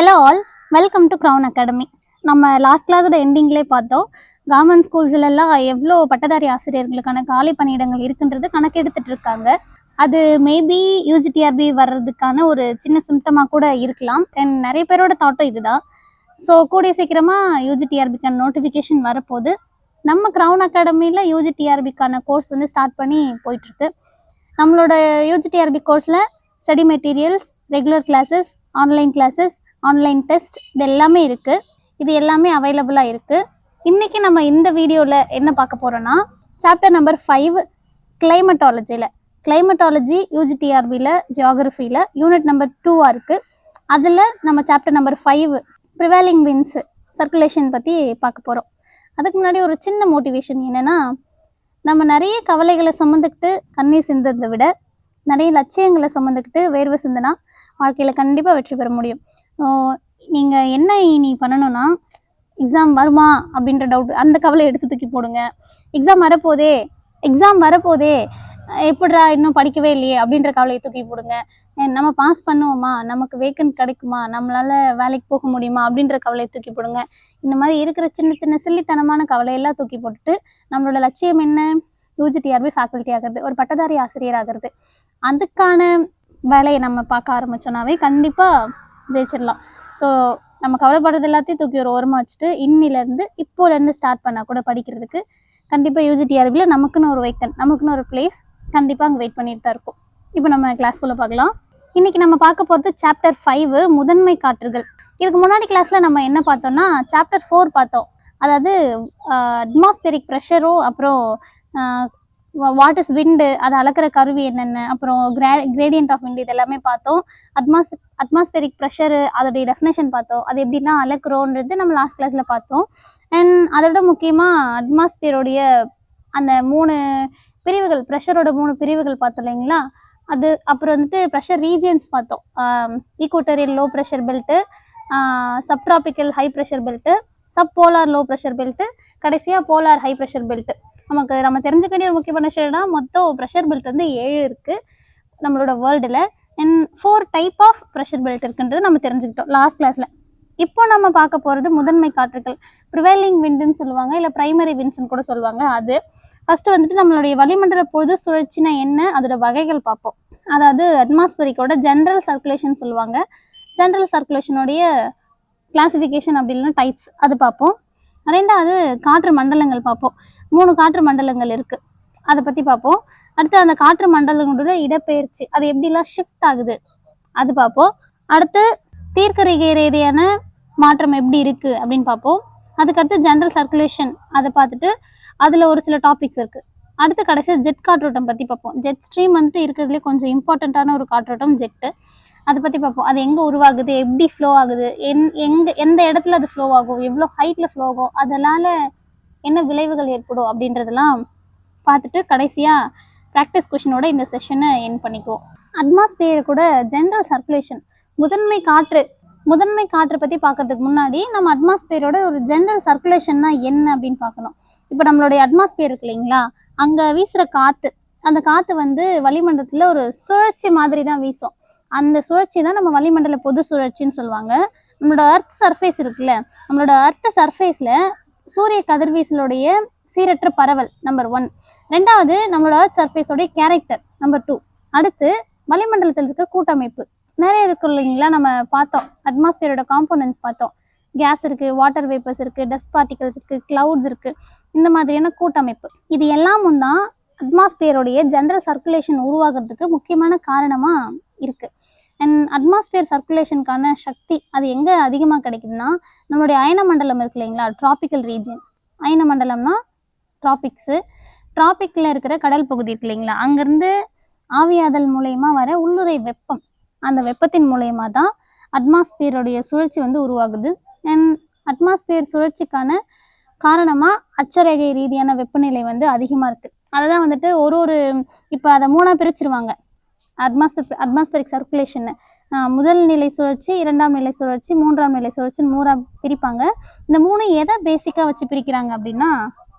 Hello all, welcome to crown academy. நம்ம last கிளாஸோட எண்டிங்லேயே பார்த்தோம் கவர்மெண்ட் ஸ்கூல்ஸ்லாம் எவ்வளோ பட்டதாரி ஆசிரியர்களுக்கான காலி பணியிடங்கள் இருக்குன்றது கணக்கெடுத்துட்டு இருக்காங்க. அது மேபி யூஜிடிஆர்பி வர்றதுக்கான ஒரு சின்ன சிம்டமாக கூட இருக்கலாம். அண்ட் நிறைய பேரோட தாட்டும் இதுதான். ஸோ கூடிய சீக்கிரமாக யூஜிடிஆர்பிக்கான நோட்டிஃபிகேஷன் வரப்போகுது. நம்ம க்ரௌன் அகாடமியில் யூஜிடிஆர்பிக்கான கோர்ஸ் வந்து ஸ்டார்ட் பண்ணி போயிட்டுருக்கு. நம்மளோட யூஜிடிஆர்பி கோர்ஸில் study materials, regular classes, online classes, online test இது எல்லாமே இருக்குது. இது எல்லாமே அவைலபிளாக இருக்குது. இன்றைக்கி நம்ம இந்த வீடியோவில் என்ன பார்க்க போகிறோன்னா, சாப்டர் நம்பர் 5 கிளைமட்டாலஜி யூஜிடிஆர்பியில் ஜியாகிரஃபியில் யூனிட் நம்பர் 2 இருக்குது. அதில் நம்ம chapter number 5 prevailing winds circulation பற்றி பார்க்க போகிறோம். அதுக்கு முன்னாடி ஒரு சின்ன மோட்டிவேஷன் என்னென்னா, நம்ம நிறைய கவலைகளை சுமந்துக்கிட்டு கண்ணீர் சிந்ததை விட நிறைய லட்சியங்களை சுமந்துக்கிட்டு வேர்வை சிந்தினா வாழ்க்கையில் கண்டிப்பாக வெற்றி பெற முடியும். நீங்கள் என்ன இனி பண்ணணும்னா, எக்ஸாம் வருமா அப்படின்ற டவுட் அந்த கவலை எடுத்து தூக்கி போடுங்க. எக்ஸாம் வரப்போதே எப்படிடா இன்னும் படிக்கவே இல்லையே அப்படின்ற கவலையை தூக்கி போடுங்க. நம்ம பாஸ் பண்ணுவோமா, நமக்கு வேக்கன்ட் கிடைக்குமா, நம்மளால் வேலைக்கு போக முடியுமா அப்படின்ற கவலையை தூக்கி போடுங்க. இந்த மாதிரி இருக்கிற சின்ன சின்ன சில்லித்தனமான கவலையெல்லாம் தூக்கி போட்டுட்டு நம்மளோட லட்சியம் என்ன, யூஜிடிஆர்பி ஃபேக்கல்ட்டி ஆகிறது, ஒரு பட்டதாரி ஆசிரியர் ஆகிறது. அதுக்கான வேலையை நம்ம பார்க்க ஆரம்பித்தோன்னாவே கண்டிப்பாக ஜெயிச்சிடலாம். ஸோ நம்ம கவலைப்படுறது எல்லாத்தையும் தூக்கி ஒரு ஓரமாக வச்சுட்டு இப்போலேருந்து ஸ்டார்ட் பண்ணால் கூட படிக்கிறதுக்கு கண்டிப்பாக யூஜிடிஆர்பியில் நமக்குன்னு ஒரு வேக்கன்ட், நமக்குன்னு ஒரு பிளேஸ் கண்டிப்பாக அங்கே வெயிட் பண்ணிட்டு தான் இருக்கும். இப்போ நம்ம கிளாஸ்குள்ளே பார்க்கலாம். இன்றைக்கி நம்ம பார்க்க போகிறது சாப்டர் 5 முதன்மை காற்றுகள். இதுக்கு முன்னாடி கிளாஸில் நம்ம என்ன பார்த்தோம்னா சாப்டர் 4 பார்த்தோம். அதாவது அட்மாஸ்பியரிக் ப்ரெஷரும், அப்புறம் வாட் இஸ் விண்டு, அதை அளக்கிற கருவி என்னென்ன, அப்புறம் கிரேடியன்ட் ஆஃப் விண்டு, இது எல்லாமே பார்த்தோம். அட்மாஸ்பியரிக் ப்ரெஷரு அதோடைய டெஃபினேஷன் பார்த்தோம். அது எப்படின்னா அளக்குறோன்றது நம்ம லாஸ்ட் கிளாஸில் பார்த்தோம். அண்ட் அதோட முக்கியமாக அட்மாஸ்பியரோடைய அந்த 3 பிரிவுகள், ப்ரெஷரோட 3 பிரிவுகள் பார்த்தோம் இல்லைங்களா. அது அப்புறம் வந்துட்டு ப்ரெஷர் ரீஜியன்ஸ் பார்த்தோம். Equatorial low pressure belt, subtropical high pressure belt, sub polar low pressure belt, கடைசியாக போலார் ஹை ப்ரெஷர் பெல்ட்டு. நம்ம தெரிஞ்சுக்க வேண்டிய ஒரு முக்கியமான விஷயம்னா மொத்தம் ப்ரெஷர் பெல்ட் வந்து 7 இருக்குது நம்மளோட வேர்ல்டில். And 4 type of pressure belt இருக்குன்றது நம்ம தெரிஞ்சுக்கிட்டோம் லாஸ்ட் கிளாஸில். இப்போ நம்ம பார்க்க போகிறது முதன்மை காற்றுகள், ப்ரிவேலிங் விண்டுன்னு சொல்லுவாங்க, இல்லை ப்ரைமரி விண்ட்ஸ்ன்னு கூட சொல்லுவாங்க. அது ஃபஸ்ட்டு வந்துட்டு நம்மளுடைய வளிமண்டல பொது சுழற்சினா என்ன, அதோட வகைகள் பார்ப்போம். அதாவது அட்மாஸ்பியரிக்கோட ஜென்ரல் சர்க்குலேஷன் சொல்லுவாங்க. ஜென்ரல் சர்க்குலேஷனுடைய கிளாசிஃபிகேஷன் அப்படி இல்லைன்னா டைப்ஸ், அது பார்ப்போம். ரெண்டாவது காற்று மண்டலங்கள் பார்ப்போம். 3 காற்று மண்டலங்கள் இருக்குது, அதை பற்றி பார்ப்போம். அடுத்து அந்த காற்று மண்டலங்களோட இடப்பெயர்ச்சி, அது எப்படிலாம் ஷிஃப்ட் ஆகுது அது பார்ப்போம். அடுத்து தீர்க்கரேகை ரீதியான மாற்றம் எப்படி இருக்குது அப்படின்னு பார்ப்போம். அதுக்கடுத்து ஜென்ரல் சர்க்குலேஷன் அதை பார்த்துட்டு அதில் ஒரு சில டாபிக்ஸ் இருக்குது. அடுத்து கடைசியாக ஜெட் காற்றோட்டம் பற்றி பார்ப்போம். ஜெட் ஸ்ட்ரீம் வந்துட்டு இருக்கிறதுலே கொஞ்சம் இம்பார்ட்டண்ட்டான ஒரு காற்றோட்டம் ஜெட்டு, அதை பற்றி பார்ப்போம். அது எங்கே உருவாகுது, எப்படி ஃப்ளோ ஆகுது, எந்த இடத்துல அது ஃப்ளோ ஆகும், எவ்வளோ ஹைட்டில் ஃப்ளோ ஆகும், அதனால் என்ன விளைவுகள் ஏற்படும் அப்படின்றதெல்லாம் பார்த்துட்டு கடைசியாக ப்ராக்டிஸ் கொஷினோட இந்த செஷனை என் பண்ணிக்குவோம். அட்மாஸ்பியர் கூட ஜென்ரல் சர்க்குலேஷன், முதன்மை காற்று பற்றி பார்க்கறதுக்கு முன்னாடி நம்ம அட்மாஸ்பியரோட ஒரு ஜென்ரல் சர்க்குலேஷன்னா என்ன அப்படின்னு பார்க்கணும். இப்போ நம்மளுடைய அட்மாஸ்பியர் இருக்கு இல்லைங்களா, அங்கே வீசுகிற காற்று, அந்த காற்று வந்து வளிமண்டலத்தில் ஒரு சுழற்சி மாதிரி தான் வீசும். அந்த சுழற்சி தான் நம்ம வளிமண்டல பொது சுழற்சின்னு சொல்லுவாங்க. நம்மளோட அர்த் சர்ஃபேஸ் இருக்குல்ல, நம்மளோட அர்த் சர்ஃபேஸில் சூரிய கதிர்வீசலுடைய சீரற்ற பரவல் நம்பர் 1. ரெண்டாவது நம்மளோட அர்த் சர்ஃபேஸோடைய கேரக்டர் நம்பர் 2. அடுத்து வளிமண்டலத்தில் இருக்க கூட்டமைப்பு நிறைய இருக்கு இல்லைங்களா. நம்ம பார்த்தோம் அட்மாஸ்பியரோட காம்போனன்ட்ஸ் பார்த்தோம். கேஸ் இருக்குது, வாட்டர் வேப்பர்ஸ் இருக்குது, டஸ்ட் பார்ட்டிகல்ஸ் இருக்குது, கிளவுட்ஸ் இருக்குது, இந்த மாதிரியான கூட்டமைப்பு. இது எல்லாமும் தான் அட்மாஸ்பியரோடைய ஜென்ரல் சர்க்குலேஷன் உருவாகிறதுக்கு முக்கியமான காரணமாக இருக்குது. அண்ட் அட்மாஸ்பியர் சர்க்குலேஷனுக்கான சக்தி அது எங்கே அதிகமாக கிடைக்குதுன்னா நம்மளுடைய அயன மண்டலம் இருக்கு இல்லைங்களா, ட்ராபிக்கல் ரீஜன். அயன மண்டலம்னா ட்ராபிக்கில் இருக்கிற கடல் பகுதி இருக்கு இல்லைங்களா, அங்கேருந்து ஆவியாதல் மூலயமா வர உள்ளுறை வெப்பம், அந்த வெப்பத்தின் மூலயமா தான் அட்மாஸ்பியருடைய சுழற்சி வந்து உருவாகுது. அண்ட் அட்மாஸ்பியர் சுழற்சிக்கான காரணமாக அட்சரேகை ரீதியான வெப்பநிலை வந்து அதிகமாக இருக்குது. அதை தான் வந்துட்டு ஒரு இப்போ அதை 3ஆக பிரிச்சிருவாங்க. அட்மாஸ்பியரிக் சர்க்குலேஷன் முதல் நிலை சுழற்சி, 2ஆம் நிலை சுழற்சி, 3ஆம் நிலை சுழற்சின்னு 3ஆக பிரிப்பாங்க. இந்த 3 எதை பேசிக்காக வச்சு பிரிக்கிறாங்க அப்படின்னா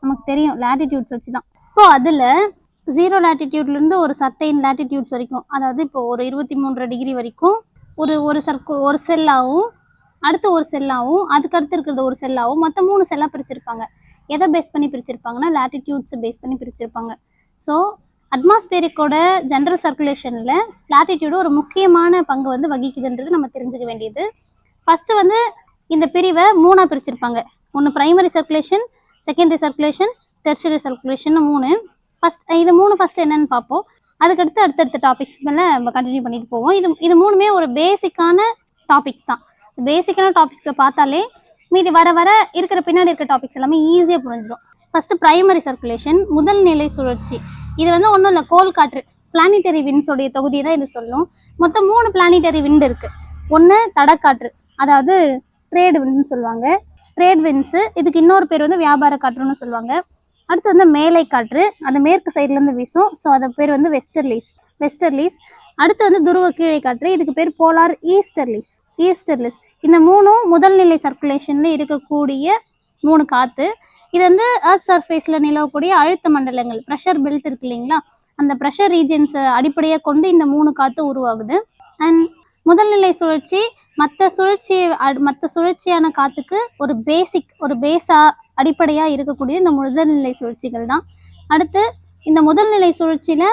நமக்கு தெரியும், லேட்டிடியூட்ஸ் வச்சு தான். இப்போ அதில் 0 லேட்டிடியூட்லேருந்து ஒரு சர்டைன் லேட்டிடியூட்ஸ் வரைக்கும், அதாவது இப்போ ஒரு 23 டிகிரி வரைக்கும் ஒரு செல்லாகவும், அடுத்து ஒரு செல்லாகவும் அதுக்கு அடுத்து இருக்கிறது ஒரு செல்லாகவும் மொத்தம் 3 செல்லாக பிரிச்சிருப்பாங்க. எதை பேஸ் பண்ணி பிரிச்சிருப்பாங்கன்னா லாட்டிடியூட்ஸை பேஸ் பண்ணி பிரிச்சிருப்பாங்க. ஸோ அட்மாஸ்பியரிக்கோட ஜென்ரல் சர்க்குலேஷனில் லாட்டிடியூடு ஒரு முக்கியமான பங்கு வந்து வகிக்குதுன்றது நம்ம தெரிஞ்சுக்க வேண்டியது. ஃபஸ்ட்டு வந்து இந்த பிரிவை 3ஆக பிரிச்சிருப்பாங்க. ஒன்று primary circulation, secondary circulation, tertiary circulation 3. இது 3 ஃபஸ்ட்டு என்னென்னு பார்ப்போம். அதுக்கடுத்து அடுத்தடுத்த டாபிக்ஸ் மேலே நம்ம கண்டினியூ பண்ணிட்டு போவோம். இது 3மே ஒரு பேசிக்கான டாபிக்ஸ் தான். பேசிக்கான டாபிக்ஸை பார்த்தாலே மீதி வர வர இருக்கிற பின்னாடி இருக்கிற டாபிக்ஸ் எல்லாமே ஈஸியாக புரிஞ்சிடும். ஃபஸ்ட்டு ப்ரைமரி சர்க்குலேஷன், முதல் நிலை சுழற்சி. இது வந்து ஒன்றும் இல்லை, கோல் காற்று, பிளானிட்டரி விண்ட்ஸோடைய தொகுதியை தான் இது சொல்லும். மொத்தம் 3 பிளானிட்டரி விண்ட் இருக்குது. ஒன்று தடக்காற்று, அதாவது ட்ரேட் விண்ட்னு சொல்லுவாங்க, ட்ரேட் விண்ட்ஸு. இதுக்கு இன்னொரு பேர் வந்து வியாபார காற்றுன்னு சொல்லுவாங்க. அடுத்து வந்து மேலை காற்று, அது மேற்கு சைட்லேருந்து வீசும். ஸோ அது பேர் வந்து வெஸ்டர்லீஸ். அடுத்து வந்து துருவ கீழே காற்று, இதுக்கு பேர் போலார் ஈஸ்டர்லீஸ். இந்த 3ம் முதல் நிலை சர்க்குலேஷனில் இருக்கக்கூடிய 3 காற்று. இது வந்து எர்த் சர்ஃபேஸில் நிலவக்கூடிய அழுத்த மண்டலங்கள், ப்ரெஷர் பெல்ட் இருக்கு இல்லைங்களா, அந்த ப்ரெஷர் ரீஜன்ஸை அடிப்படையாக கொண்டு இந்த 3 காற்று உருவாகுது. அண்ட் முதல் நிலை சுழற்சி மற்ற சுழற்சியான காற்றுக்கு ஒரு பேஸாக அடிப்படையாக இருக்கக்கூடிய இந்த முதல்நிலை சுழற்சிகள் தான். அடுத்து இந்த முதல்நிலை சுழற்சியில்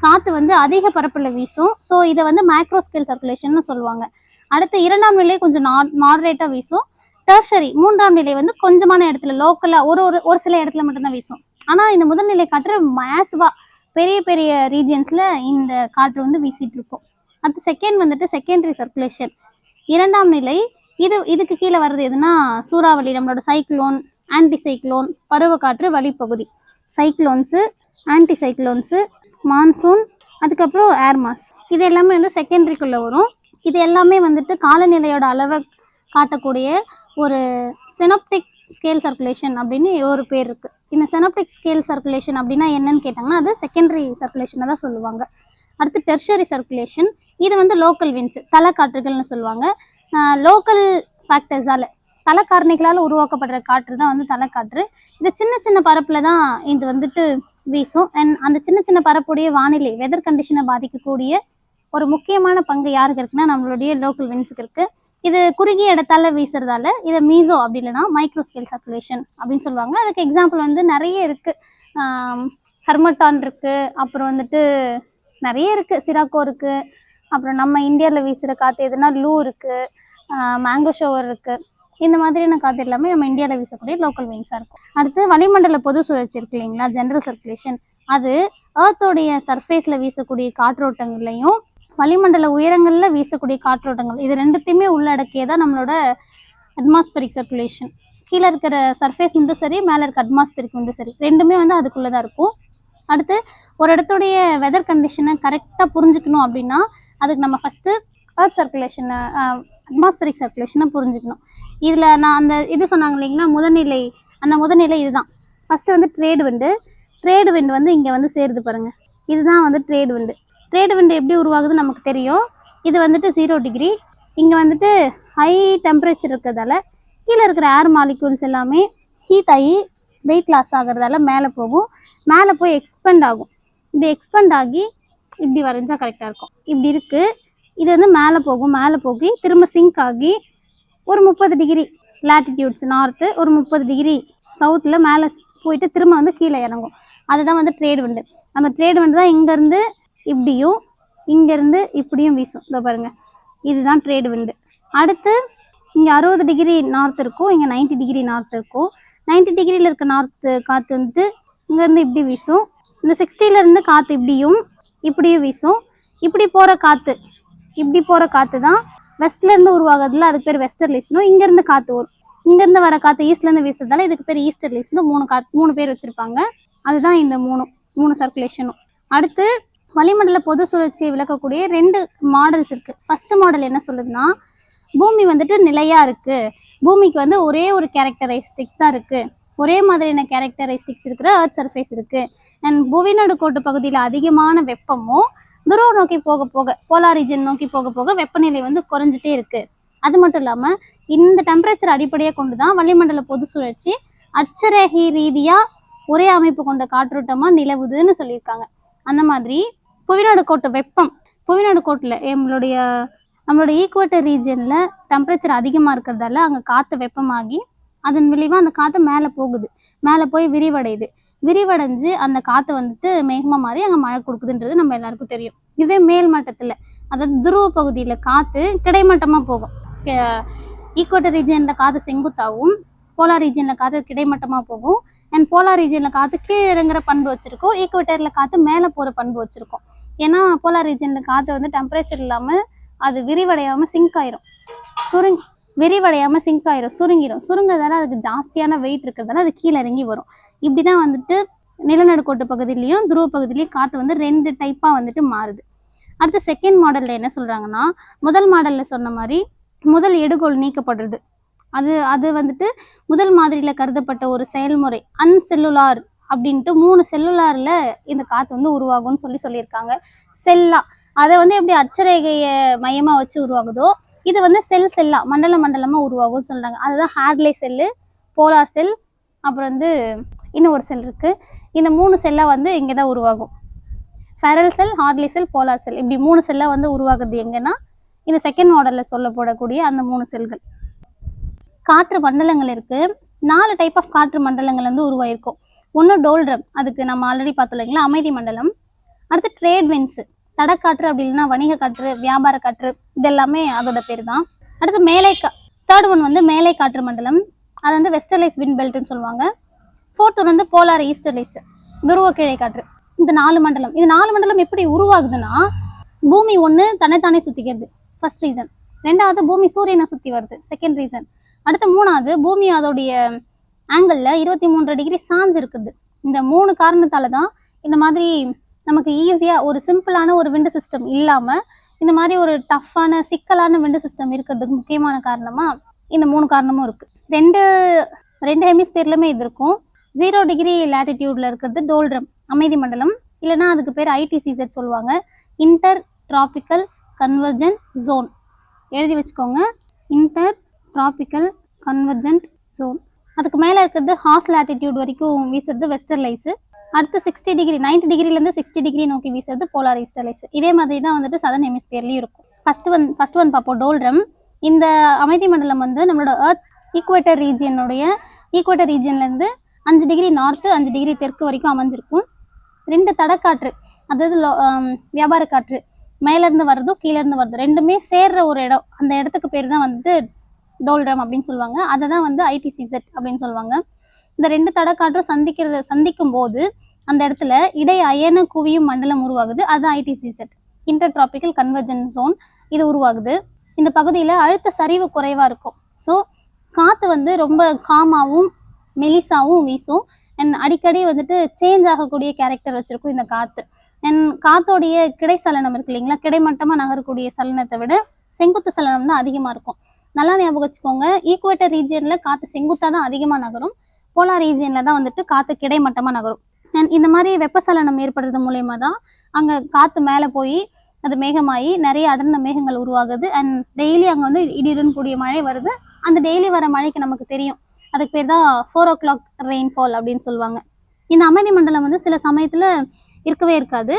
காற்று வந்து அதிக பரப்பில் வீசும். ஸோ இதை வந்து மேக்ரோஸ்கேல் சர்க்குலேஷன் சொல்லுவாங்க. அடுத்து 2ஆம் நிலை கொஞ்சம் மாடரேட்டாக வீசும். டெர்ஷரி 3ஆம் நிலை வந்து கொஞ்சமான இடத்துல லோக்கலாக ஒரு சில இடத்துல மட்டும்தான் வீசும். ஆனால் இந்த முதல்நிலை காற்று மேசிவாக பெரிய பெரிய ரீஜியன்ஸில் இந்த காற்று வந்து வீசிட்டு இருக்கும். அடுத்து செகண்டரி சர்க்குலேஷன், 2ஆம் நிலை. இதுக்கு கீழே வர்றது எதுனா சூறாவளி, நம்மளோட சைக்ளோன், ஆன்டி சைக்ளோன், பருவக்காற்று வழிப்பகுதி, சைக்ளோன்ஸு, ஆன்டி சைக்ளோன்ஸு, மான்சூன், அதுக்கப்புறம் ஏர்மாஸ். இது எல்லாமே வந்து செகண்டரிக்குள்ளே வரும். இது எல்லாமே வந்துட்டு காலநிலையோட அளவை காட்டக்கூடிய ஒரு சினோப்டிக் ஸ்கேல் சர்க்குலேஷன் அப்படின்னு ஒரு பேர் இருக்குது. இந்த சினோப்டிக் ஸ்கேல் சர்க்குலேஷன் அப்படின்னா என்னன்னு கேட்டாங்கன்னா அது செகண்டரி சர்க்குலேஷனை தான் சொல்லுவாங்க. அடுத்து டெர்ஷரி சர்க்குலேஷன், இது வந்து லோக்கல் விண்ட்ஸ், தலைக்காற்றுகள்னு சொல்லுவாங்க. லோக்கல் ஃபேக்டர்ஸால், தலைக்காரணிகளால் உருவாக்கப்படுற காற்று தான் வந்து தலைக்காற்று. இது சின்ன சின்ன பரப்பில் தான் இது வந்துட்டு வீசும். அண்ட் அந்த சின்ன சின்ன பரப்புடைய வானிலை வெதர் கண்டிஷனை பாதிக்கக்கூடிய ஒரு முக்கியமான பங்கு யாருக்கு இருக்குன்னா நம்மளுடைய லோக்கல் விண்ட்ஸுக்கு இருக்குது. இது குறுகிய இடத்தால வீசுறதால இதை மீசோ அப்படி இல்லைன்னா மைக்ரோஸ்கேல் சர்க்குலேஷன் அப்படின்னு சொல்லுவாங்க. அதுக்கு எக்ஸாம்பிள் வந்து நிறைய இருக்குது. ஹெர்மட்டான் இருக்குது, அப்புறம் வந்துட்டு நிறைய இருக்குது, சிராக்கோ இருக்குது, அப்புறம் நம்ம இந்தியாவில் வீசுகிற காற்று எதுனா லூ இருக்குது, மேங்கோ ஷோவர் இருக்குது. இந்த மாதிரியான காற்று எல்லாமே நம்ம இந்தியாவில் வீசக்கூடிய லோக்கல் விண்ட்ஸாக இருக்கும். அடுத்து வளிமண்டல பொது சுழற்சி இருக்கு இல்லைங்களா, ஜென்ரல் சர்க்குலேஷன். அது ஏர்த்தோடைய சர்ஃபேஸில் வீசக்கூடிய காற்றோட்டங்கள்லையும் வளிமண்டல உயரங்களில் வீசக்கூடிய காற்றோட்டங்கள், இது ரெண்டுத்தையுமே உள்ளடக்கியதான் நம்மளோட அட்மாஸ்பரிக் சர்க்குலேஷன். கீழே இருக்கிற சர்ஃபேஸ் விண்டும் சரி, மேலே இருக்க அட்மாஸ்பரிக் விண்டும் சரி, ரெண்டுமே வந்து அதுக்குள்ளே தான் இருக்கும். அடுத்து ஒரு இடத்துடைய வெதர் கண்டிஷனை கரெக்டாக புரிஞ்சுக்கணும் அப்படின்னா அதுக்கு நம்ம ஃபஸ்ட்டு ஏர்த் சர்க்குலேஷனை, அட்மாஸ்பரிக் சர்க்குலேஷனை புரிஞ்சுக்கணும். இதில் நான் அந்த இது சொன்னாங்க இல்லைங்களா முதல்நிலை, அந்த முதல்நிலை இதுதான். ஃபஸ்ட்டு வந்து ட்ரேடு விண்டு வந்து இங்கே வந்து சேருது பாருங்கள், இதுதான் வந்து ட்ரேடு விண்டு எப்படி உருவாகுதுன்னு நமக்கு தெரியும். இது வந்துட்டு 0 டிகிரி, இங்கே வந்துட்டு ஹை டெம்பரேச்சர் இருக்கிறதால கீழே இருக்கிற ஏர் மாலிக்யூல்ஸ் எல்லாமே ஹீட் ஆகி வெயிட் லாஸ் ஆகிறதால மேலே போகும், மேலே போய் எக்ஸ்பெண்ட் ஆகும். இப்படி எக்ஸ்பெண்ட் ஆகி இப்படி வரைஞ்சா கரெக்டாக இருக்கும். இப்படி இருக்குது, இது வந்து மேலே போகி திரும்ப சிங்க் ஆகி ஒரு 30 டிகிரி லேட்டிடியூட்ஸ் நார்த்து, ஒரு 30 டிகிரி சவுத்தில் மேலே போயிட்டு திரும்ப வந்து கீழே இறங்கும். அதுதான் வந்து ட்ரேடு விண்டு. அந்த ட்ரேடு விண்டு தான் இங்கேருந்து இப்படியும் இங்கேருந்து இப்படியும் வீசும். இதோ பாருங்கள், இதுதான் ட்ரேடு விண்டு. அடுத்து இங்கே 60 டிகிரி நார்த் இருக்கும், இங்கே 90 டிகிரி நார்த் இருக்கும். 90 டிகிரியில் இருக்க நார்த்து காற்று வந்துட்டு இங்கேருந்து இப்படி வீசும். இந்த 60லேருந்து காற்று இப்படியும் வீசும். இப்படி போகிற காற்று தான் வெஸ்ட்லேருந்து உருவாகிறதுல அதுக்கு பேர் வெஸ்டர்லீஸ்னும். இங்கேருந்து காற்று வரும், இங்கேருந்து வர காற்று ஈஸ்ட்லேருந்து வீசுறதால இதுக்கு பேர் ஈஸ்டர்லீஸ்னு 3 பேர் வச்சுருப்பாங்க. அதுதான் இந்த மூணு சர்க்குலேஷனும். அடுத்து வளிமண்டல பொது சுழற்சியை விளக்கக்கூடிய 2 மாடல்ஸ் இருக்குது. ஃபஸ்ட்டு மாடல் என்ன சொல்லுதுன்னா, பூமி வந்துட்டு நிலையாக இருக்குது, பூமிக்கு வந்து ஒரே ஒரு கேரக்டரிஸ்டிக்ஸ் தான் இருக்குது, ஒரே மாதிரியான கேரக்டரிஸ்டிக்ஸ் இருக்கிற ஏர்த் சர்ஃபேஸ் இருக்குது. அண்ட் புவிநடு கோட்டு பகுதியில் அதிகமான வெப்பமும் துருவ நோக்கி போக போலார் ரீஜன் நோக்கி போக வெப்பநிலை வந்து குறைஞ்சிட்டே இருக்குது. அது மட்டும் இல்லாமல் இந்த டெம்பரேச்சர் அடிப்படையாக கொண்டு தான் வளிமண்டல பொது சுழற்சி அட்சரேகை ரீதியாக ஒரே அமைப்பு கொண்ட காற்றோட்டமாக நிலவுதுன்னு சொல்லியிருக்காங்க. அந்த மாதிரி புவிநடு கோட்டு வெப்பம், புவிநடு கோட்டில் நம்மளுடைய நம்மளோட ஈக்குவேட்டர் ரீஜியனில் டெம்பரேச்சர் அதிகமாக இருக்கிறதால அங்கே காற்று வெப்பமாகி அதன் விளைவாக அந்த காற்று மேலே போகுது, மேலே போய் விரிவடையுது, விரிவடைஞ்சு அந்த காற்று வந்துட்டு மேகமாக மாறி அங்கே மழை கொடுக்குதுன்றது நம்ம எல்லாருக்கும் தெரியும். இதே மேல் மட்டத்தில், அதாவது துருவ பகுதியில் காற்று கிடைமட்டமாக போகும். ஈக்குவேட்டர் ரீஜியனில் காற்று செங்குத்தாகவும் போலார் ரீஜியனில் காற்று கிடைமட்டமாக போகும். அண்ட் போலார் ரீஜியனில் காற்று கீழே இறங்குற பண்பு வச்சுருக்கோம், ஈக்குவேட்டரில் காற்று மேலே போகிற பண்பு வச்சுருக்கோம். ஏன்னா போலார் ரீஜியனில் காற்று வந்து டெம்பரேச்சர் இல்லாமல் அது விரிவடையாமல் சிங்க் ஆயிரும், விரிவடையாமல் சிங்க் ஆயிரும், சுருங்கிறதால அதுக்கு ஜாஸ்தியான வெயிட் இருக்கிறதால அது கீழே இறங்கி வரும். இப்படி தான் வந்துட்டு நிலநடுக்கோட்டு பகுதியிலையும் துருவ பகுதியிலையும் காற்று வந்து 2 டைப்பாக வந்துட்டு மாறுது. அடுத்து செகண்ட் மாடலில் என்ன சொல்கிறாங்கன்னா, முதல் மாடலில் சொன்ன மாதிரி முதல் எடுகோள் நீக்கப்படுறது, அது வந்துட்டு முதல் மாதிரியில் கருதப்பட்ட ஒரு செயல்முறை. அன்செல்லுலார் அப்படின்ட்டு 3 செல்லுலாரில் இந்த காற்று வந்து உருவாகும்னு சொல்லியிருக்காங்க. செல்லா, அதை வந்து எப்படி அட்சரேகையை மையமாக வச்சு உருவாகுதோ இது வந்து செல்லா மண்டலமாக உருவாகும்னு சொல்கிறாங்க. அதுதான் ஹாட்லே செல்லு, போலார் செல், அப்புறம் வந்து இன்னும் ஒரு செல் இருக்குது. இந்த 3 செல்லாக வந்து இங்கே தான் உருவாகும். ஃபெரல் செல், ஹார்ட்லி செல், போலார் செல், இப்படி 3 செல்லாக வந்து உருவாகுது எங்கன்னா இந்த செகண்ட் மாடலில் சொல்லப்படக்கூடிய அந்த 3 செல்கள். காற்று மண்டலங்கள் இருக்குது. 4 டைப் ஆஃப் காற்று மண்டலங்கள் வந்து உருவாயிருக்கும். ஒன்று டோல்ட்ரம், அதுக்கு நம்ம ஆல்ரெடி பார்த்தோம் இல்லைங்களா, அமைதி மண்டலம். அடுத்து ட்ரேட் வின்ஸு, தடக்காற்று, அப்படி இல்லைன்னா வணிக காற்று, வியாபார காற்று, இதெல்லாமே அதோட பேர் தான். அடுத்து தேர்ட் ஒன் வந்து மேலை காற்று மண்டலம், அது வந்து வெஸ்டர்லைஸ் விண்ட் பெல்ட்னு சொல்லுவாங்க. ஃபோர்த் ஒன் வந்து போலார் ஈஸ்டர்லைஸ், துருவ கிழை காற்று. இந்த 4 மண்டலம், இது 4 மண்டலம் எப்படி உருவாகுதுன்னா, பூமி ஒன்று தன்னைத்தானே சுற்றிக்கிறது, ஃபர்ஸ்ட் ரீசன். 2வது பூமி சூரியனை சுற்றி வருது, செகண்ட் ரீசன். அடுத்து 3வது பூமி அதோடைய ஆங்கிளில் 23 டிகிரி சாஞ்சு இருக்குது. இந்த 3 காரணத்தால தான் இந்த மாதிரி நமக்கு ஈஸியாக ஒரு சிம்பிளான ஒரு விண்டு சிஸ்டம் இல்லாமல் இந்த மாதிரி ஒரு டஃப்பான சிக்கலான விண்டு சிஸ்டம் இருக்கிறதுக்கு முக்கியமான காரணமாக இந்த 3 காரணமும் இருக்குது. ரெண்டு ஹெமிஸ்பியர்லையுமே இது இருக்கும். 0 டிகிரி லேட்டிடியூடில் இருக்கிறது டோல்ட்ரம், அமைதி மண்டலம், இல்லைன்னா அதுக்கு பேர் ஐடிசிசெட் சொல்லுவாங்க, இன்டர் டிராபிக்கல் கன்வர்ஜென்ட் ஜோன். எழுதி வச்சுக்கோங்க, இன்டர் டிராபிக்கல் கன்வர்ஜென்ட் ஜோன். அதுக்கு மேலே இருக்கிறது ஹார்ஸ் லேட்டிடியூட் வரைக்கும் வீசுறது வெஸ்டர்லைஸு. அடுத்து 60 டிகிரி 90 டிகிரிலேருந்து 60 டிகிரி நோக்கி வீசுறது போலார் ஈஸ்டர்லைஸ். இதே மாதிரி தான் வந்துட்டு சதர்ன் ஹெமிஸ்பியர்லையும் இருக்கும். ஃபர்ஸ்ட் ஒன் பார்ப்போம், டோல்ட்ரம். இந்த அமைதி மண்டலம் வந்து நம்மளோட எர்த் ஈக்குவேட்டர் ரீஜியன்லேருந்து 5 டிகிரி நார்த்து 5 டிகிரி தெற்கு வரைக்கும் அமைஞ்சிருக்கும். 2 தடக்காற்று, அதாவது வியாபார காற்று, மேலேருந்து வர்றதும் கீழேருந்து வர்றதும் ரெண்டுமே சேர்ற ஒரு இடம், அந்த இடத்துக்கு பேர் தான் வந்துட்டு டோல்ட்ரம் அப்படின்னு சொல்லுவாங்க. அதை தான் வந்து ஐடிசிசெட் அப்படின்னு சொல்லுவாங்க. இந்த 2 தடக்காற்றும் சந்திக்கும் போது அந்த இடத்துல இடை அயன குவியும் மண்டலம் உருவாகுது, அது ஐடிசிசெட், இன்டர் டிராபிக்கல் கன்வர்ஜென்ட் ஜோன். இது உருவாகுது. இந்த பகுதியில் அழுத்த சரிவு குறைவாக இருக்கும். ஸோ காற்று வந்து ரொம்ப காமாகவும் மெலிசாவும் வீசும். அண்ட் அடிக்கடி வந்துட்டு சேஞ்ச் ஆகக்கூடிய கேரக்டர் வச்சுருக்கும் இந்த காற்று. அண்ட் காற்றோடைய கிடை சலனம் இருக்கு இல்லைங்களா, கிடைமட்டமாக நகரக்கூடிய சலனத்தை விட செங்குத்து சலனம் தான் அதிகமாக இருக்கும். நல்லா ஞாபகம் வச்சுக்கோங்க, ஈக்குவேட்டர் ரீஜியனில் காற்று செங்குத்தாக தான் அதிகமாக நகரும், போலார் ரீஜியனில் தான் வந்துட்டு காற்று கிடைமட்டமாக நகரும். அண்ட் இந்த மாதிரி வெப்பசலனம் ஏற்படுறது மூலயமா தான் அங்கே காற்று மேலே போய் அது மேகமாகி நிறைய அடர்ந்த மேகங்கள் உருவாகுது. அண்ட் டெய்லி அங்கே வந்து இடியுடன் கூடிய மழை வருது. அந்த டெய்லி வர மழைக்கு நமக்கு தெரியும், அதுக்கு பேர் தான் 4 o'clock ரெயின்ஃபால் அப்படின்னு சொல்லுவாங்க. இந்த அமைதி மண்டலம் வந்து சில சமயத்தில் இருக்கவே இருக்காது,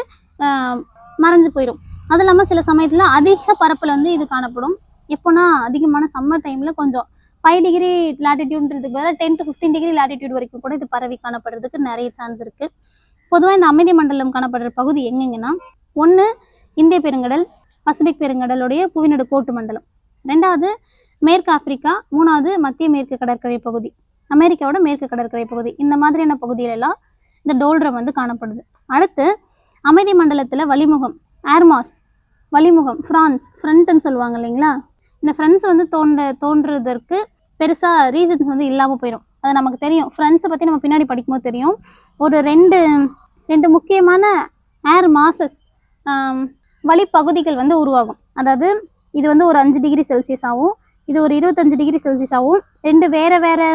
மறைஞ்சு போயிடும். அது இல்லாமல் சில சமயத்தில் அதிக பரப்பில் வந்து இது காணப்படும். எப்போனா அதிகமான சம்மர் டைமில் கொஞ்சம் 5 டிகிரி லேட்டிடியூட்ன்றதுக்கு பதிலாக 10 to 15 டிகிரி லேட்டிடியூட் வரைக்கும் கூட இது பரவி காணப்படுறதுக்கு நிறைய சான்ஸ் இருக்குது. பொதுவாக இந்த அமைதி மண்டலம் காணப்படுற பகுதி எங்கெங்கன்னா, 1 இந்திய பெருங்கடல், பசிபிக் பெருங்கடலுடைய புவிநடு கோட்டு மண்டலம், 2வது மேற்கு ஆப்பிரிக்கா, 3வது மத்திய மேற்கு கடற்கரை பகுதி, அமெரிக்காவோட மேற்கு கடற்கரை பகுதி. இந்த மாதிரியான பகுதியிலெல்லாம் இந்த டோல்ட்ரம் வந்து காணப்படுது. அடுத்து அமைதி மண்டலத்தில் வளிமுகம், ஏர்மாஸ், வளிமுகம், ஃப்ரண்ட்னு சொல்லுவாங்க இல்லைங்களா, இந்த ஃப்ரண்ட்ஸ் வந்து தோன்றுறதற்கு பெருசாக ரீசன்ஸ் வந்து இல்லாமல் போயிடும். அது நமக்கு தெரியும், ஃப்ரண்ட்ஸை பற்றி நம்ம பின்னாடி படிக்கும்போது தெரியும். ஒரு ரெண்டு முக்கியமான ஏர் மாசஸ், வளிப்பகுதிகள் வந்து உருவாகும். அதாவது இது வந்து ஒரு 5 டிகிரி செல்சியஸாகவும் இது ஒரு 25 டிகிரி செல்சியஸாகவும் 2 வேறு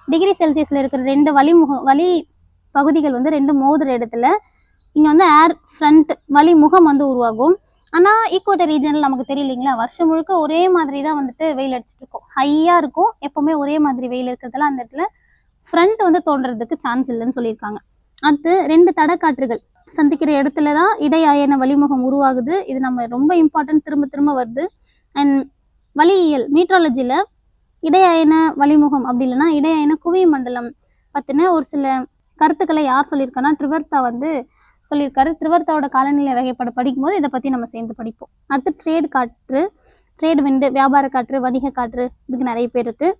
டிகிரி செல்சியஸில் இருக்கிற 2 வளி பகுதிகள் வந்து 2 மோதுற இடத்துல இங்கே வந்து ஏர் ஃப்ரண்ட் வளிமுகம் வந்து உருவாகும். ஆனால் ஈக்குவேட்டர் ரீஜனில் நமக்கு தெரியலைங்களா, வருஷம் முழுக்க ஒரே மாதிரி தான் வந்துட்டு வெயில் அடிச்சுட்டு இருக்கும், ஹையாக இருக்கும், எப்போவுமே ஒரே மாதிரி வெயில் இருக்கிறதுல அந்த இடத்துல ஃப்ரண்ட் வந்து தோன்றதுக்கு சான்ஸ் இல்லைன்னு சொல்லியிருக்காங்க. அடுத்து 2 தடக்காற்றுகள் சந்திக்கிற இடத்துல தான் இடை அயன வளிமுகம் உருவாகுது. இது நம்ம ரொம்ப இம்பார்ட்டன்ட், திரும்ப வருது. அண்ட் வளியியல் மீட்ராலஜியில் இடையயன வளிமுகம் அப்படி இல்லைன்னா இடையயன குவி மண்டலம் பற்றின ஒரு சில கருத்துக்களை யார் சொல்லியிருக்காங்கன்னா ட்ரிவர்த்தா வந்து சொல்லியிருக்காரு. ட்ரிவர்த்தாவோட காலநிலை வகைப்பாடு படிக்கும்போது இதை பற்றி நம்ம சேர்ந்து படிப்போம். அடுத்து ட்ரேட் காற்று, ட்ரேட் விண்டு, வியாபார காற்று, வணிக காற்று, இதுக்கு நிறைய பேர் இருக்குது.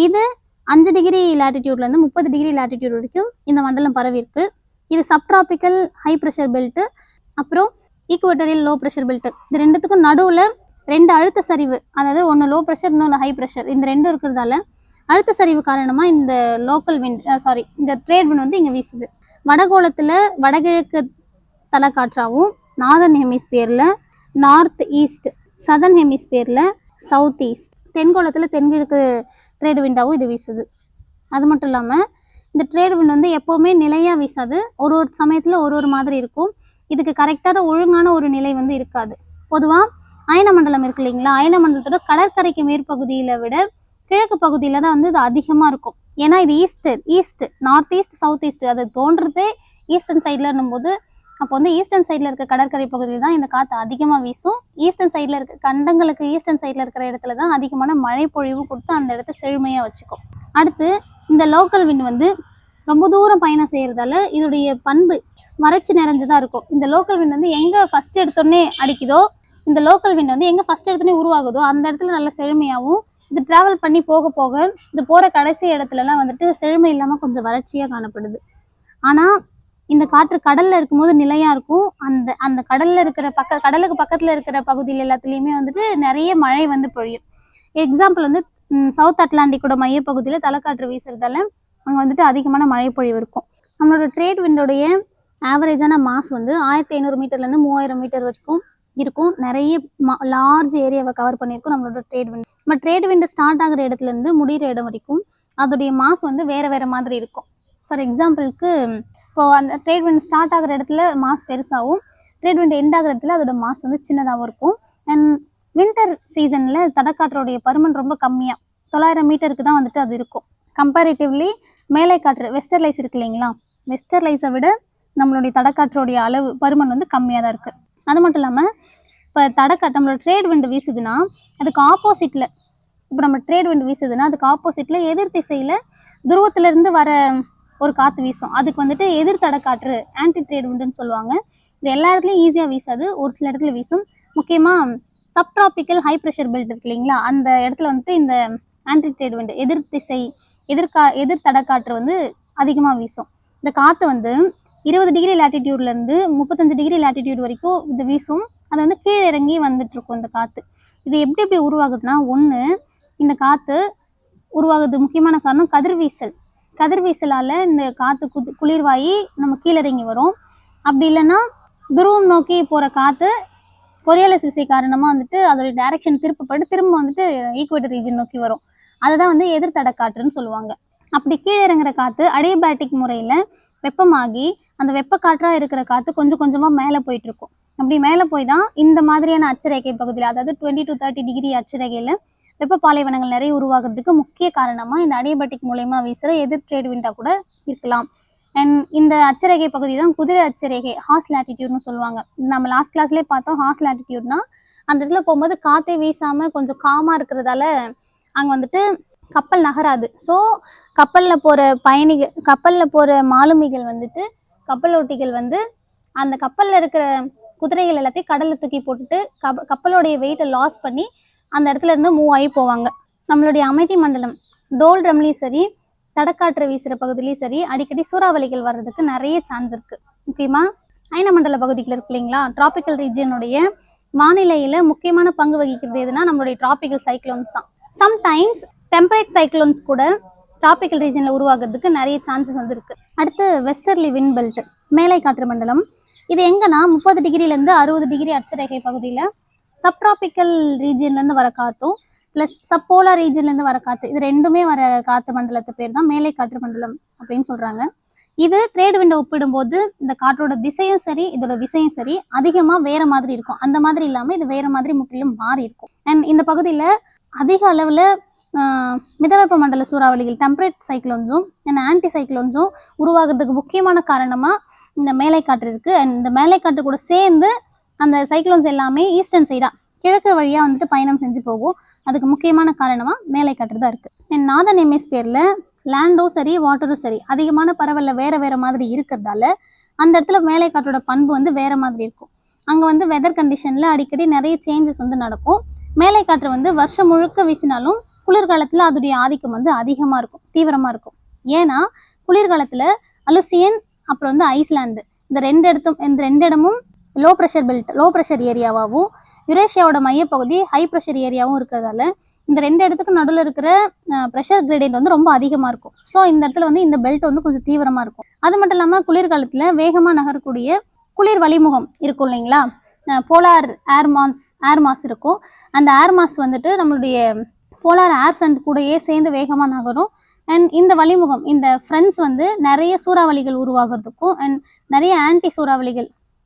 இது 5 டிகிரி லேட்டிடியூட்லேருந்து 30 டிகிரி லேட்டிடியூட் வரைக்கும் இந்த மண்டலம் பரவி இருக்கு. இது சப்ட்ராபிக்கல் ஹை ப்ரெஷர் பெல்ட்டு, அப்புறம் ஈக்குவேட்டரியல் லோ ப்ரெஷர் பெல்ட்டு. இது ரெண்டுத்துக்கும் நடுவில் 2 அழுத்த சரிவு, அதாவது ஒன்று லோ ப்ரெஷர் இன்னொன்று ஹை ப்ரெஷர், இந்த ரெண்டும் இருக்கிறதால அழுத்த சரிவு காரணமாக இந்த லோக்கல் விண்ட் இந்த ட்ரேட் விண்ட் வந்து இங்கே வீசுது. வடகோளத்தில் வடகிழக்கு தலைக்காற்றாகவும், நார்தர்ன் ஹெமிஸ்பியரில் நார்த் ஈஸ்ட், சதர்ன் ஹெமிஸ்பியரில் சவுத் ஈஸ்ட், தென்கோளத்தில் தென்கிழக்கு ட்ரேட் விண்டாகவும் இது வீசுது. அது மட்டும் இல்லாமல் இந்த ட்ரேட் விண்ட் வந்து எப்போவுமே நிலையாக வீசாது, ஒரு சமயத்தில் ஒரு மாதிரி இருக்கும். இதுக்கு கரெக்டான ஒழுங்கான ஒரு நிலை வந்து இருக்காது. பொதுவாக அயன மண்டலம் இருக்கு இல்லைங்களா, அயன மண்டலத்தோட கடற்கரைக்கு மேற்பகுதியில் விட கிழக்கு பகுதியில் தான் வந்து இது அதிகமாக இருக்கும். ஏன்னா இது east north east south east, அது தோன்றதே ஈஸ்டர்ன் சைடில் போது அப்போ வந்து ஈஸ்டர்ன் சைடில் இருக்க கடற்கரை பகுதியில் தான் இந்த காற்று அதிகமாக வீசும். ஈஸ்டர்ன் சைடில் இருக்க கண்டங்களுக்கு ஈஸ்டர்ன் சைடில் இருக்கிற இடத்துல தான் அதிகமான மழை பொழிவு கொடுத்து அந்த இடத்த செழுமையாக வச்சுக்கும். அடுத்து இந்த லோக்கல் விண்ட் வந்து ரொம்ப தூரம் பயணம் செய்கிறதால இதோடைய பண்பு வறட்சி நிறைஞ்சதாக இருக்கும். இந்த லோக்கல் விண்ட் வந்து எங்கே ஃபஸ்ட் எடுத்தோடனே அடிக்குதோ, இந்த லோக்கல் விண்ட் வந்து எங்கே ஃபஸ்ட் எடுத்தோடனே உருவாகுதோ அந்த இடத்துல நல்ல செழுமையாகவும், இது ட்ராவல் பண்ணி போக போக இது போகிற கடைசி இடத்துலலாம் வந்துட்டு செழுமை இல்லாமல் கொஞ்சம் வறட்சியாக காணப்படுது. ஆனால் இந்த காற்று கடலில் இருக்கும்போது நிலையாக இருக்கும். அந்த கடலில் இருக்கிற கடலுக்கு பக்கத்தில் இருக்கிற பகுதியில் எல்லாத்துலேயுமே வந்துட்டு நிறைய மழை வந்து பொழியும். எக்ஸாம்பிள் வந்து சவுத் அட்லாண்டிக்கோட மையப்பகுதியில் தலைக்காற்று வீசுறதால அங்கே வந்துட்டு அதிகமான மழை பொழிவு இருக்கும். நம்மளோட ட்ரேட் விண்டோடைய ஆவரேஜான மாஸ் வந்து 1500 மீட்டர்லேருந்து 3000 மீட்டர் வரைக்கும் இருக்கும். நிறைய லார்ஜ் ஏரியாவை கவர் பண்ணியிருக்கும் நம்மளோட ட்ரேட் விண்ட். நம்ம ட்ரேட் விண்டு ஸ்டார்ட் ஆகிற இடத்துலேருந்து முடிகிற இடம் வரைக்கும் அதோடைய மாஸ் வந்து வேறு மாதிரி இருக்கும். ஃபார் எக்ஸாம்பிளுக்கு இப்போது அந்த ட்ரேட் விண்ட் ஸ்டார்ட் ஆகிற இடத்துல மாஸ் பெருசாகவும், ட்ரேட் விண்ட் எண்ட் ஆகிற இடத்துல அதோட மாஸ் வந்து சின்னதாகவும் இருக்கும். அண்ட் வின்டர் சீசனில் தடக்காற்றோடைய பருமன் ரொம்ப கம்மியாக 900 மீட்டருக்கு தான் வந்துட்டு அது இருக்கும். கம்பேரிட்டிவ்லி மேலை காற்று வெஸ்டர்லைஸ் இருக்கு இல்லைங்களா, வெஸ்டர்லைஸை விட நம்மளுடைய தடக்காற்றோடைய அளவு பருமன் வந்து கம்மியாக தான் இருக்குது. அது மட்டும் இல்லாமல் இப்போ நம்மளோட ட்ரேட் விண்டு வீசுதுன்னா அதுக்கு ஆப்போசிட்டில், இப்போ நம்ம ட்ரேட் விண்டு வீசுதுன்னா அதுக்கு ஆப்போசிட்டில் எதிர் திசையில் துருவத்திலேருந்து வர ஒரு காற்று வீசும். அதுக்கு வந்துட்டு எதிர் தடக்காற்று ஆன்டி ட்ரேட் விண்டுன்னு சொல்லுவாங்க. இது எல்லா இடத்துலையும் ஈஸியாக வீசாது, ஒரு சில இடத்துல வீசும். முக்கியமாக சப்ட்ராபிக்கல் ஹை ப்ரெஷர் பெல்ட் இருக்கு இல்லைங்களா, அந்த இடத்துல வந்துட்டு இந்த ஆன்டி ட்ரேட் விண்டு எதிர் திசை எதிர் தடக்காற்று வந்து அதிகமாக வீசும். இந்த காற்று வந்து 20 டிகிரி லேட்டிடியூட்லேருந்து 35 டிகிரி லேட்டிடியூட் வரைக்கும் இது வீசும். அது வந்து கீழே இறங்கி வந்துட்டுருக்கும் இந்த காற்று. இது எப்படி உருவாகுதுன்னா, ஒன்று இந்த காற்று உருவாகுது முக்கியமான காரணம் கதிர்வீசலால் இந்த காற்று குளிர்வாயி நம்ம கீழே இறங்கி வரும். அப்படி இல்லைன்னா துருவம் நோக்கி போகிற காற்று கொரியாலிஸ் விசை காரணமாக வந்துட்டு அதோடைய டைரக்ஷன் திரும்ப வந்துட்டு ஈக்குவேட்டர் ரீஜன் நோக்கி வரும். அதுதான் வந்து எதிர்த்தட காற்றுன்னு சொல்லுவாங்க. அப்படி கீழே இறங்குற காற்று அடியபேட்டிக் முறையில் வெப்பமாகி அந்த வெப்ப காற்றாக இருக்கிற காற்று கொஞ்சம் கொஞ்சமாக மேலே போயிட்டு இருக்கும். அப்படி மேலே போய் தான் இந்த மாதிரியான அட்சரேகை பகுதியில், அதாவது 20 to 30 டிகிரி அட்சரேகையில் வெப்ப பாலைவனங்கள் நிறைய உருவாகிறதுக்கு முக்கிய காரணமாக இந்த அடியபேட்டிக் மூலயமா வீசுகிற எதிர் ட்ரேட் விண்டாக கூட இருக்கலாம். அண்ட் இந்த அட்சரேகை பகுதி தான் குதிரை அட்சரேகை, ஹார்ஸ் லேட்டிடியூட்னு சொல்லுவாங்க. நம்ம லாஸ்ட் கிளாஸ்லேயே பார்த்தோம், ஹார்ஸ் லேட்டிடியூட்னா அந்த இடத்துல போகும்போது காற்றே வீசாமல் கொஞ்சம் காமாக இருக்கிறதால அங்கே வந்துட்டு கப்பல் நகராது. ஸோ கப்பலில் போகிற மாலுமிகள் வந்துட்டு கப்பலோட்டிகள் வந்து அந்த கப்பலில் இருக்கிற குதிரைகள் எல்லாத்தையும் கடலில் தூக்கி போட்டுட்டு கப்பலோடைய வெயிட்டை லாஸ் பண்ணி அந்த இடத்துல இருந்து மூவ் ஆகி போவாங்க. நம்மளுடைய அமைதி மண்டலம் டோல் ட்ரம்லேயும் சரி, தடக்காற்று வீசுகிற பகுதியிலையும் சரி அடிக்கடி சூறாவளிகள் வர்றதுக்கு நிறைய சான்ஸ் இருக்குது. முக்கியமாக அயன மண்டல பகுதிகள் இருக்கு இல்லைங்களா, டிராபிக்கல் ரீஜியனுடைய வானிலையில் முக்கியமான பங்கு வகிக்கிறது எதுனா நம்மளுடைய டிராபிக்கல் சைக்ளோன்ஸ் தான். சம்டைம்ஸ் டெம்பரேட் சைக்ளோன்ஸ் கூட டிராபிக்கல் ரீஜனில் உருவாகிறதுக்கு நிறைய சான்சஸ் வந்து இருக்குது. அடுத்து வெஸ்டர்லி விண்ட் பெல்ட், மேலை காற்று மண்டலம். இது எங்கன்னா 30 டிகிரிலேருந்து 60 டிகிரி அட்சரேகை பகுதியில் சப்ட்ராபிக்கல் ரீஜியன்லேருந்து வர காற்றும் ப்ளஸ் சப்போலார் ரீஜன்லேருந்து வர காற்று, இது ரெண்டுமே வர காற்று மண்டலத்து பேர் தான் மேலை காற்று மண்டலம் அப்படின்னு சொல்கிறாங்க. இது ட்ரேட் விண்டை ஒப்பிடும்போது இந்த காற்றோட திசையும் சரி இதோட விசையும் சரி அதிகமாக வேறு மாதிரி இருக்கும். அந்த மாதிரி இல்லாமல் இது வேறு மாதிரி முற்றிலும் மாறி இருக்கும். அண்ட் இந்த பகுதியில் அதிக அளவில் மிதவெப்ப மண்டல சூறாவளிகள் டெம்பரேட் சைக்ளோன்ஸும் அண்ட் ஆன்டி சைக்ளோன்ஸும் உருவாகிறதுக்கு முக்கியமான காரணமாக இந்த மேலை காற்று இருக்குது. அண்ட் இந்த மேலை காற்று கூட சேர்ந்து அந்த சைக்ளோன்ஸ் எல்லாமே ஈஸ்டர்ன் சைடாக, கிழக்கு வழியாக வந்துட்டு பயணம் செஞ்சு போகும். அதுக்கு முக்கியமான காரணமாக மேலை காற்று தான் இருக்குது. நார்தர்ன் ஹெமிஸ்பியரில் லேண்டும் சரி வாட்டரும் சரி அதிகமான பரவலில் வேறு வேறு மாதிரி இருக்கிறதால அந்த இடத்துல மேலை காற்றோட பண்பு வந்து வேறு மாதிரி இருக்கும். அங்கே வந்து வெதர் கண்டிஷனில் அடிக்கடி நிறைய சேஞ்சஸ் வந்து நடக்கும். மேலை காற்று வந்து வருஷம் முழுக்க வீசினாலும் குளிர்காலத்தில் அதோடைய ஆதிக்கம் வந்து அதிகமாக இருக்கும், தீவிரமாக இருக்கும். ஏன்னா குளிர்காலத்தில் அலுசியன் அப்புறம் வந்து ஐஸ்லாந்து இந்த ரெண்டு இடமும் லோ ப்ரெஷர் ஏரியாவாகவும் யுரேஷியாவோட மையப்பகுதி ஹை ப்ரெஷர் ஏரியாவும் இருக்கிறதால இந்த 2 இடத்துக்கும் நடுவில் இருக்கிற ப்ரெஷர் கிரேடியன்ட் வந்து ரொம்ப அதிகமாக இருக்கும். ஸோ இந்த இடத்துல வந்து இந்த பெல்ட் வந்து கொஞ்சம் தீவிரமாக இருக்கும். அது மட்டும் இல்லாமல் குளிர்காலத்தில் வேகமாக நகரக்கூடிய குளிர் வளிமுகம் இருக்கும் இல்லைங்களா, போலார் ஏர் மாஸ் இருக்கும். அந்த ஏர் மாஸ் வந்துட்டு நம்மளுடைய போலார் ஏர் ஃப்ரண்ட் கூடயே சேர்ந்து வேகமாக நகரும். அண்ட் இந்த வளிமுகம் இந்த ஃப்ரெண்ட்ஸ் வந்து நிறைய சூறாவளிகள் உருவாகிறதுக்கும் அண்ட் நிறைய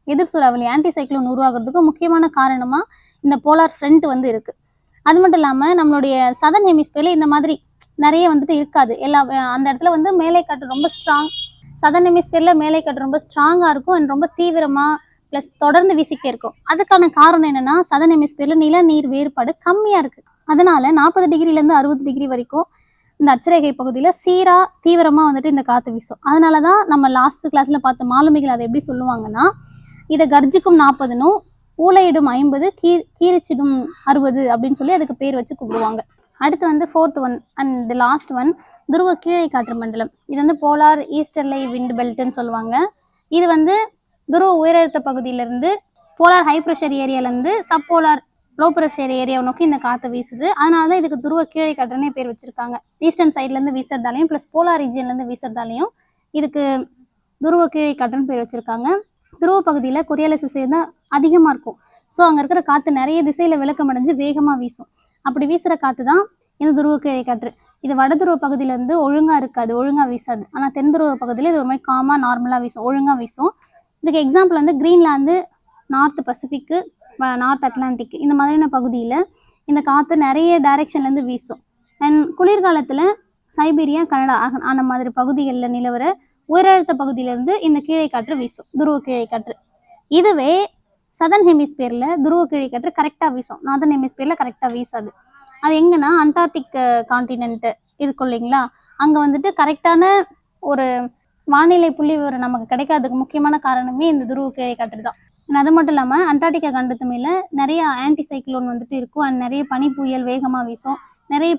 எதிர் சூறாவளி ஆன்டி சைக்ளோன் உருவாகிறதுக்கும் முக்கியமான காரணமாக இந்த போலார் ஃப்ரண்ட் வந்து இருக்குது. அது மட்டும் இல்லாமல் நம்மளுடைய சதர்ன் ஹெமிஸ்பியரில் இந்த மாதிரி நிறைய வந்துட்டு இருக்காது. அந்த இடத்துல வந்து மேலை காற்று ரொம்ப சதர்ன் ஹெமிஸ்பியரில் மேலை காற்று ரொம்ப ஸ்ட்ராங்காக இருக்கும் அண்ட் ரொம்ப தீவிரமாக ப்ளஸ் தொடர்ந்து வீசிக்கிட்டே இருக்கும். அதுக்கான காரணம் என்னென்னா சதர்ன் ஹெமிஸ்பியரில் நிலநீர் வேறுபாடு கம்மியாக இருக்குது. அதனால 40 டிகிரிலேருந்து 60 டிகிரி வரைக்கும் இந்த அச்சரேகை பகுதியில் சீராக தீவிரமாக வந்துட்டு இந்த காற்று வீசும். அதனால தான் நம்ம லாஸ்ட் கிளாஸில் பார்த்த மாலுமிகள் அதை எப்படி சொல்லுவாங்கன்னா, இதை கர்ஜிக்கும் 40னும் ஊளையிடும் 50 கீரிச்சிடும் 60 அப்படின்னு சொல்லி அதுக்கு பேர் வச்சு கூப்பிடுவாங்க. அடுத்து வந்து 4th one and last one துருவ கீழே காற்று மண்டலம். இது வந்து போலார் ஈஸ்டர்லை விண்ட் பெல்ட்னு சொல்லுவாங்க. இது வந்து துருவ உயரழுத்த பகுதியிலேருந்து போலார் ஹை ப்ரெஷர் ஏரியாலேருந்து சப்போலார் லோ ப்ரெஷர் ஏரியாவை நோக்கி இந்த காற்று வீசுது. அதனால தான் இதுக்கு துருவ கீழே காற்றுன்னே பேர் வச்சுருக்காங்க. ஈஸ்டர்ன் சைட்லேருந்து வீசுறதாலையும் ப்ளஸ் போலார் ரீஜியன்லேருந்து வீசுறதாலையும் இதுக்கு துருவ கீழே காற்றுன்னு பேர் வச்சுருக்காங்க. துருவ பகுதியில் கொரியாலிஸ் விசையம் தான் அதிகமாக இருக்கும். ஸோ அங்கே இருக்கிற காற்று நிறைய திசையில் விளக்கமடைஞ்சு வேகமாக வீசும். அப்படி வீசுகிற காற்று தான் இந்த துருவ கீழே காற்று. இது வட துருவ பகுதியிலேருந்து ஒழுங்காக இருக்காது, ஒழுங்காக வீசாது. ஆனால் தென் துருவ பகுதியில் இது ஒரு மாதிரி காமாக நார்மலாக வீசும், ஒழுங்காக வீசும். இதுக்கு எக்ஸாம்பிள் வந்து கிரீன்லாந்து, நார்த் பசிபிக்கு, நார்த் அட்லாண்டிக் இந்த மாதிரியான பகுதியில் இந்த காற்று நிறைய டைரெக்ஷன்லேருந்து வீசும். அண்ட் குளிர்காலத்தில் சைபீரியா, கனடா அந்த மாதிரி பகுதிகளில் நிலவர உயரழுத்த பகுதியிலேருந்து இந்த கீழே காற்று வீசும், துருவ கீழே காற்று. இதுவே சதர்ன் ஹெமிஸ்பியரில் துருவ கீழே காற்று கரெக்டாக வீசும், நார்தர்ன் ஹெமிஸ்பியரில் கரெக்டாக வீசாது. அது எங்கன்னா அண்டார்டிக் கான்டினென்ட் இருக்கும் இல்லைங்களா, அங்கே வந்துட்டு கரெக்டான ஒரு வானிலை புள்ளி விவரம் நமக்கு கிடைக்காததுக்கு முக்கியமான காரணமே இந்த துருவ கீழே காற்று தான். அது மட்டும் இல்லாமல் அண்டார்டிகா கண்டத்து மேலே நிறைய ஆன்டி சைக்ளோன் வந்துட்டு இருக்கும் அண்ட் நிறைய பனி புயல் வேகமாக வீசும். நிறைய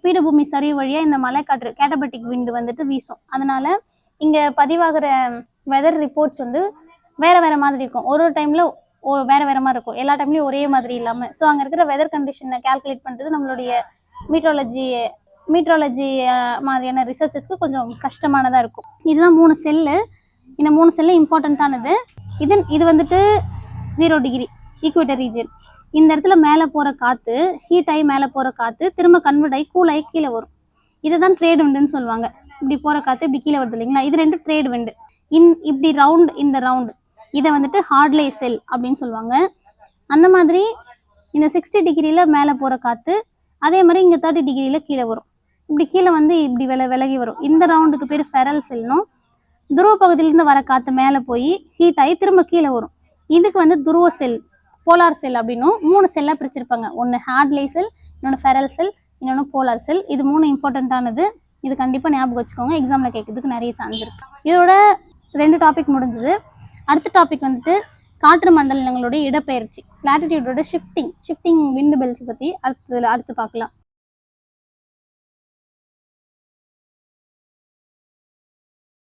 பீடபூமி சரிவு வழியாக இந்த மலைக்காற்று கேட்டபெட்டிக் விண்டு வந்துட்டு வீசும். அதனால இங்கே பதிவாகிற வெதர் ரிப்போர்ட்ஸ் வந்து வேறு மாதிரி இருக்கும். ஒரு டைமில் வேறு மாதிரி இருக்கும், எல்லா டைம்லையும் ஒரே மாதிரி இல்லாமல். ஸோ அங்கே இருக்கிற வெதர் கண்டிஷனை கால்குலேட் பண்ணுறது நம்மளுடைய மீட்ரோலஜி மாதிரியான ரிசர்ச்சஸ்க்கு கொஞ்சம் கஷ்டமானதாக இருக்கும். இதுதான் 3 செல்லு. இந்த 3 செல்லு இம்பார்ட்டண்ட்டானது. இது வந்துட்டு 0 டிகிரி ஈக்குவேட்டர் ரீஜியன். இந்த இடத்துல மேலே போகிற காற்று ஹீட் ஆகி மேலே போகிற காற்று திரும்ப கன்வெர்ட் ஆகி கூல் ஆகி கீழே வரும். இதுதான் ட்ரேட் விண்டுன்னு சொல்லுவாங்க. இப்படி போகிற காற்று இப்படி கீழே வருது இல்லைங்களா, இது 2 ட்ரேட் விண்டு. இப்படி இந்த ரவுண்டு இதை வந்துட்டு ஹார்ட்லே செல் அப்படின்னு சொல்லுவாங்க. அந்த மாதிரி இந்த 60 டிகிரியில் மேலே போகிற காற்று அதே மாதிரி இங்கே 30 டிகிரியில் கீழே வரும். இப்படி கீழே வந்து இப்படி விலகி வரும். இந்த ரவுண்டுக்கு பேர் ஃபெரல் செல்னும். துருவ பகுதியிலேருந்து வர காற்று மேலே போய் ஹீட் ஆகி திரும்ப கீழே வரும். இதுக்கு வந்து துருவ செல், போலார் செல் அப்படின்னும் 3 செல்லாக பிரிச்சிருப்பாங்க. ஒன்று ஹார்ட்லே செல், இன்னொன்று ஃபெரல் செல், இன்னொன்று போலார் செல். இது 3 இம்பார்ட்டண்ட்டானது. இது கண்டிப்பாக ஞாபகம் வச்சுக்கோங்க, எக்ஸாமில் கேட்கறதுக்கு நிறைய சான்ஸ் இருக்குது. இதோட 2 டாபிக் முடிஞ்சது. அடுத்த டாபிக் வந்துட்டு காற்று மண்டலங்களுடைய இடப்பெயர்ச்சி, லாட்டிடியூடோட ஷிஃப்டிங் விண்ட் பெல்ஸ் பற்றி அடுத்து பார்க்கலாம்.